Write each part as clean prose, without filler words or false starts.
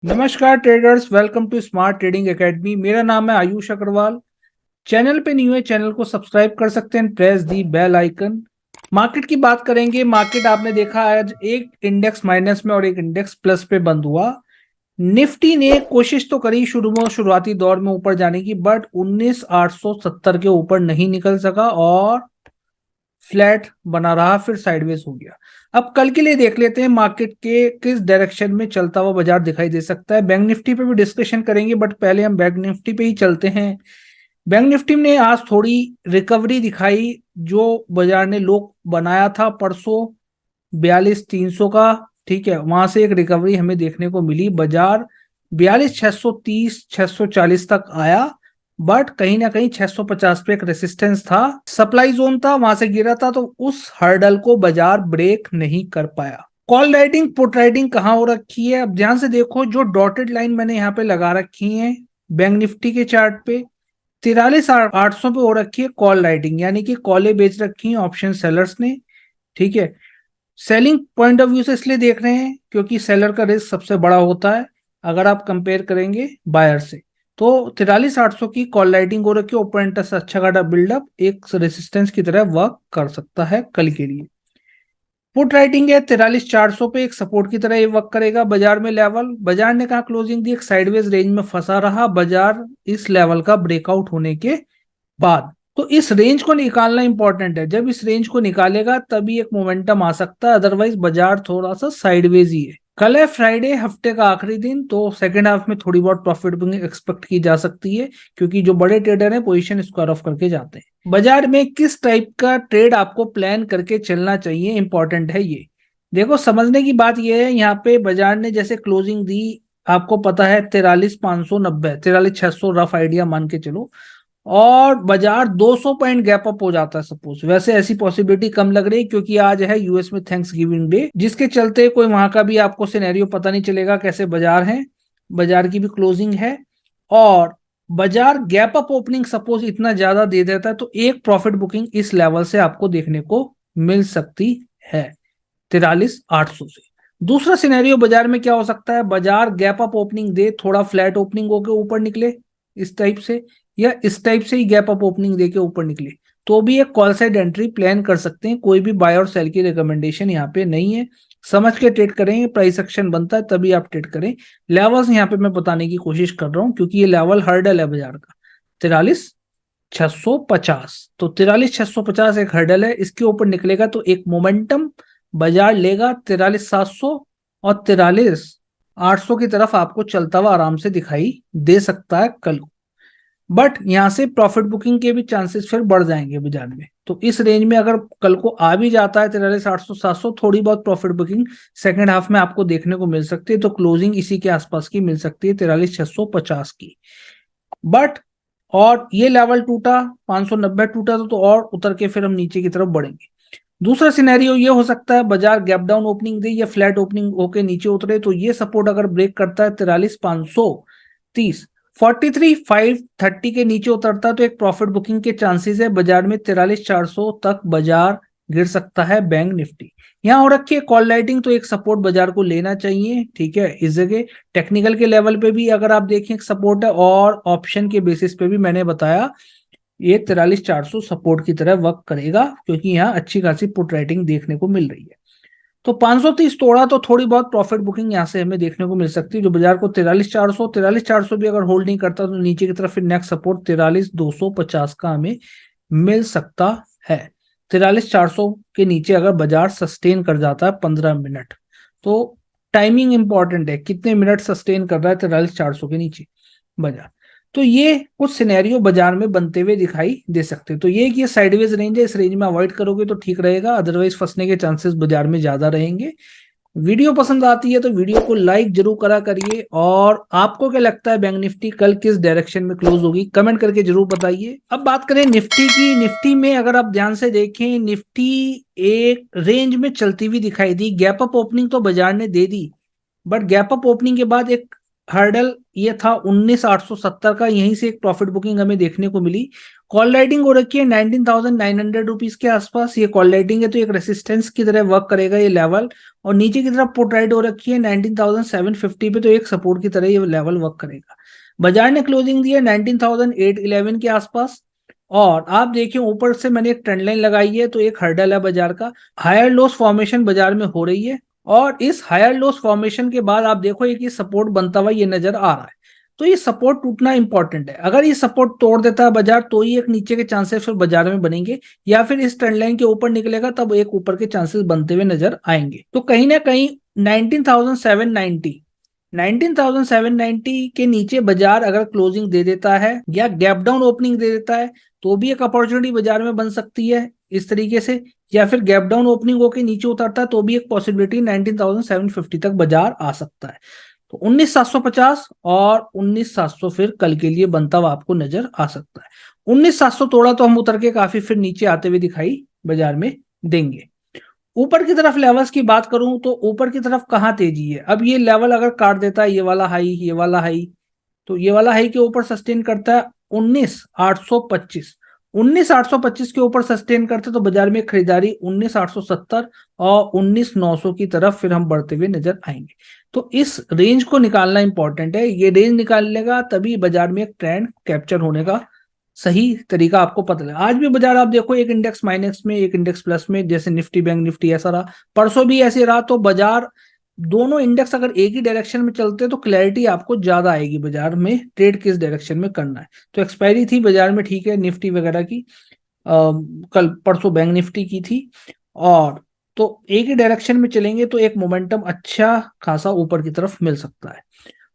नमस्कार traders, welcome to smart trading academy. मेरा नाम है आयुष अग्रवाल। चैनल पे न्यू है, चैनल को सब्सक्राइब कर सकते हैं, press the bell icon. Market की बात करेंगे। मार्केट आपने देखा आज एक इंडेक्स माइनस में और एक इंडेक्स प्लस पे बंद हुआ। निफ्टी ने कोशिश तो करी शुरुआती दौर में ऊपर जाने की, बट 19,870 के ऊपर नहीं निकल सका और फ्लैट बना रहा, फिर साइडवेज हो गया। अब कल के लिए देख लेते हैं मार्केट के किस डायरेक्शन में चलता हुआ बाजार दिखाई दे सकता है। बैंक निफ्टी पे भी डिस्कशन करेंगे, बट पहले हम बैंक निफ्टी पे ही चलते हैं। बैंक निफ्टी ने आज थोड़ी रिकवरी दिखाई। जो बाजार ने लो बनाया था परसों 42,300 का, ठीक है, वहां से एक रिकवरी हमें देखने को मिली। बाजार 42,630 640 तक आया, बट कहीं ना कहीं 650 पे एक रेसिस्टेंस था, सप्लाई जोन था, वहां से गिरा था, तो उस हर्डल को बाजार ब्रेक नहीं कर पाया। कॉल राइटिंग पुट राइटिंग कहाँ हो रखी है, अब ध्यान से देखो। जो डॉटेड लाइन मैंने यहाँ पे लगा रखी है बैंक निफ्टी के चार्ट पे, 43,800 पे हो रखी है कॉल राइटिंग, यानी कि कॉलें बेच रखी हैं ऑप्शन सेलर्स ने। ठीक है, सेलिंग पॉइंट ऑफ व्यू से इसलिए देख रहे हैं क्योंकि सेलर का रिस्क सबसे बड़ा होता है अगर आप कंपेयर करेंगे बायर से। तो 43,800 की कॉल राइटिंग हो रखी है, ओपन इंटरेस्ट अच्छा खासा बिल्डअप एक रेसिस्टेंस की तरह वर्क कर सकता है कल के लिए। पुट राइटिंग है 43,400 पे, एक सपोर्ट की तरह ये वर्क करेगा। बाजार में लेवल, बाजार ने कहा क्लोजिंग दी, एक साइडवेज रेंज में फंसा रहा बाजार इस लेवल का ब्रेकआउट होने के बाद। तो इस रेंज को निकालना इंपॉर्टेंट है, जब इस रेंज को निकालेगा तभी एक मोमेंटम आ सकता है, अदरवाइज बाजार थोड़ा सा साइडवेज ही है। कल है फ्राइडे, हफ्ते का आखिरी दिन, तो सेकंड हाफ में थोड़ी बहुत प्रॉफिट बुकिंग एक्सपेक्ट की जा सकती है, क्योंकि जो बड़े ट्रेडर हैं पोजीशन स्क्वायर ऑफ करके जाते हैं। बाजार में किस टाइप का ट्रेड आपको प्लान करके चलना चाहिए, इंपॉर्टेंट है ये। देखो, समझने की बात यह है, यहाँ पे बाजार ने जैसे क्लोजिंग दी, आपको पता है 43,590 43,600 रफ आइडिया मान के चलो, और बाजार 200 पॉइंट गैप अप हो जाता है सपोज। वैसे ऐसी पॉसिबिलिटी कम लग रही है क्योंकि आज है यूएस में थैंक्स गिविंग डे, जिसके चलते कोई वहां का भी आपको सिनेरियो पता नहीं चलेगा कैसे बाजार है। बाजार की भी क्लोजिंग है, और बाजार गैप अप ओपनिंग सपोज इतना ज्यादा दे देता है तो एक प्रॉफिट बुकिंग इस लेवल से आपको देखने को मिल सकती है, 43,800 से। दूसरा सिनेरियो बाजार में क्या हो सकता है, बाजार गैप अप ओपनिंग दे, थोड़ा फ्लैट ओपनिंग होकर ऊपर निकले इस टाइप से, या इस टाइप से ही गैप अप ओपनिंग देके ऊपर निकले, तो भी एक कॉल साइड एंट्री प्लान कर सकते हैं। कोई भी बाय और सेल की रिकमेंडेशन यहाँ पे नहीं है, समझ के ट्रेड करेंगे, प्राइस एक्शन बनता है तभी आप ट्रेड करें। लेवल्स यहाँ पे मैं बताने की कोशिश कर रहा हूँ क्योंकि ये लेवल हर्डल है बाजार का, 43,650। तो 43,650 एक हर्डल है, इसके ऊपर निकलेगा तो एक मोमेंटम बाजार लेगा 43,700 और 43,800 की तरफ आपको चलता हुआ आराम से दिखाई दे सकता है कल को। बट यहां से प्रॉफिट बुकिंग के भी चांसेस फिर बढ़ जाएंगे बाजार में। तो इस रेंज में अगर कल को आ भी जाता है 43,800 700, थोड़ी बहुत प्रॉफिट बुकिंग सेकंड हाफ में आपको देखने को मिल सकती है, तो क्लोजिंग इसी के आसपास की मिल सकती है 43,650 की। बट और ये लेवल टूटा, 590 टूटा, तो और उतर के फिर हम नीचे की तरफ बढ़ेंगे। दूसरा सिनेरियो ये हो सकता है बाजार गैप डाउन ओपनिंग दे या फ्लैट ओपनिंग होके नीचे उतरे, तो ये सपोर्ट अगर ब्रेक करता है 43,530, 43,530 के नीचे उतरता है तो एक प्रॉफिट बुकिंग के चांसेस है बाजार में। 43,400 तक बाजार गिर सकता है बैंक निफ्टी। यहाँ हो रखी है कॉल राइटिंग, तो एक सपोर्ट बाजार को लेना चाहिए, ठीक है। इस जगह टेक्निकल के लेवल पे भी अगर आप देखें एक सपोर्ट है, और ऑप्शन के बेसिस पे भी मैंने बताया ये 43,400 सपोर्ट की तरह वर्क करेगा, क्योंकि यहाँ अच्छी खासी पुट राइटिंग देखने को मिल रही है। तो 530 तोड़ा तो थोड़ी बहुत प्रॉफिट बुकिंग यहाँ से हमें देखने को मिल सकती है, जो बाजार को 43,400 भी अगर होल्ड नहीं करता तो नीचे की तरफ फिर नेक्स्ट सपोर्ट 43,250 का हमें मिल सकता है। 43,400 के नीचे अगर बाजार सस्टेन कर जाता है 15 मिनट, तो टाइमिंग इंपॉर्टेंट है, कितने मिनट सस्टेन कर रहा है 43,400 के नीचे बाजार। तो ये कुछ सिनेरियो बाजार में बनते हुए दिखाई दे सकते हैं। तो ये कि ये साइडवेज रेंज है, इस रेंज में अवॉइड करोगे तो ठीक रहेगा, अदरवाइज फंसने के चांसेस बाजार में ज्यादा रहेंगे। वीडियो पसंद आती है तो वीडियो को लाइक जरूर करा करिए, और आपको क्या लगता है बैंक निफ्टी कल किस डायरेक्शन में क्लोज होगी कमेंट करके जरूर बताइए। अब बात करें निफ्टी की। निफ्टी में अगर आप ध्यान से देखें, निफ्टी एक रेंज में चलती हुई दिखाई दी, गैप अप ओपनिंग तो बाजार ने दे दी, बट गैप अप ओपनिंग के बाद एक हर्डल ये था 19,870 का, यहीं से एक प्रॉफिट बुकिंग हमें देखने को मिली। कॉल राइटिंग हो रखी है 19,900 रुपीज के आसपास। ये कॉल राइटिंग है तो एक रेसिस्टेंस की तरह वर्क करेगा ये लेवल। और नीचे की तरफ पुट राइट हो रखी है 19,750 पे, तो एक सपोर्ट की तरह ये लेवल वर्क करेगा। बाजार ने क्लोजिंग दी है 19,811 के आसपास। और आप देखिए ऊपर से मैंने एक ट्रेंड लाइन लगाई है, तो एक हर्डल है बाजार का। हायर लोस फॉर्मेशन बाजार में हो रही है, और इस हायर लोस फॉर्मेशन के बाद आप देखो एक ये सपोर्ट बनता हुआ ये नजर आ रहा है। तो ये सपोर्ट टूटना इंपॉर्टेंट है। अगर ये सपोर्ट तोड़ देता है बाजार तो ही एक नीचे के चांसेस फिर बाजार में बनेंगे, या फिर इस ट्रेंड लाइन के ऊपर निकलेगा तब एक ऊपर के चांसेस बनते हुए नजर आएंगे। तो कहीं ना कहीं 19,790 19,790 के नीचे बाजार अगर क्लोजिंग दे देता है या गैप डाउन ओपनिंग दे देता है तो भी एक अपॉर्चुनिटी बाजार में बन सकती है इस तरीके से। या फिर गैप डाउन ओपनिंग होकर नीचे उतरता है तो भी एक पॉसिबिलिटी 19,750 तक बाजार आ सकता है। तो 19,750 और 19,700 फिर कल के लिए बनता हुआ आपको नजर आ सकता है। 19,700 तोड़ा तो हम उतर के काफी फिर नीचे आते हुए दिखाई बाजार में देंगे। ऊपर की तरफ लेवल्स की बात करूं तो ऊपर की तरफ कहां तेजी है। अब ये लेवल अगर काट देता है ये वाला हाई, ये वाला हाई, तो ये वाला हाई के ऊपर सस्टेन करता है 19,825। 19,825 के ऊपर सस्टेन करते तो बाजार में खरीदारी 19,870 और 19,900 की तरफ फिर हम बढ़ते हुए नजर आएंगे। तो इस रेंज को निकालना इंपॉर्टेंट है। ये रेंज निकाल लेगा तभी बाजार में एक ट्रेंड कैप्चर होने का सही तरीका आपको पता लगा। आज भी बाजार आप देखो एक इंडेक्स माइनस में एक इंडेक्स प्लस में, जैसे निफ्टी बैंक निफ्टी ऐसा रहा, परसों भी ऐसे रहा। तो बाजार दोनों इंडेक्स अगर एक ही डायरेक्शन में चलते तो क्लैरिटी आपको ज्यादा आएगी बाजार में ट्रेड किस डायरेक्शन में करना है। तो एक्सपायरी थी बाजार में, ठीक है, निफ्टी वगैरह की कल परसों बैंक निफ्टी की थी। और तो एक ही डायरेक्शन में चलेंगे तो एक मोमेंटम अच्छा खासा ऊपर की तरफ मिल सकता है।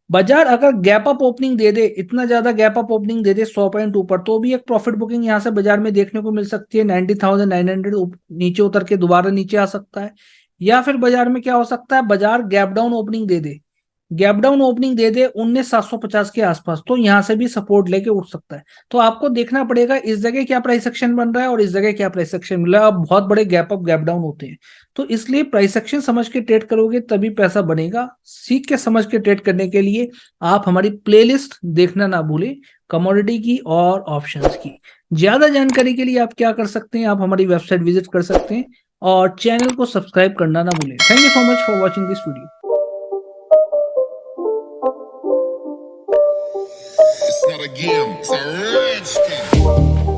बाजार अगर गैप अप ओपनिंग दे दे, इतना ज्यादा गैप अप ओपनिंग दे दे 100 पॉइंट ऊपर, तो भी एक प्रॉफिट बुकिंग यहां से बाजार में देखने को मिल सकती है। 90,900 नीचे उतर के दोबारा नीचे आ सकता है। या फिर बाजार में क्या हो सकता है, बाजार गैप डाउन ओपनिंग दे दे, गैप डाउन ओपनिंग दे दे 19,750 के आसपास, तो यहां से भी सपोर्ट लेके उठ सकता है। तो आपको देखना पड़ेगा इस जगह क्या प्राइस एक्शन बन रहा है और इस जगह क्या प्राइस एक्शन मिल रहा है। अब बहुत बड़े गैप अप गैप डाउन होते हैं, तो इसलिए प्राइस एक्शन समझ के ट्रेड करोगे तभी पैसा बनेगा। सीख के समझ के ट्रेड करने के लिए आप हमारी प्लेलिस्ट देखना ना भूलें, कमोडिटी की और ऑप्शंस की। ज्यादा जानकारी के लिए आप क्या कर सकते हैं, आप हमारी वेबसाइट विजिट कर सकते हैं और चैनल को सब्सक्राइब करना ना भूलें। Thank you so much for watching this video. It's not a game, it's a rich thing.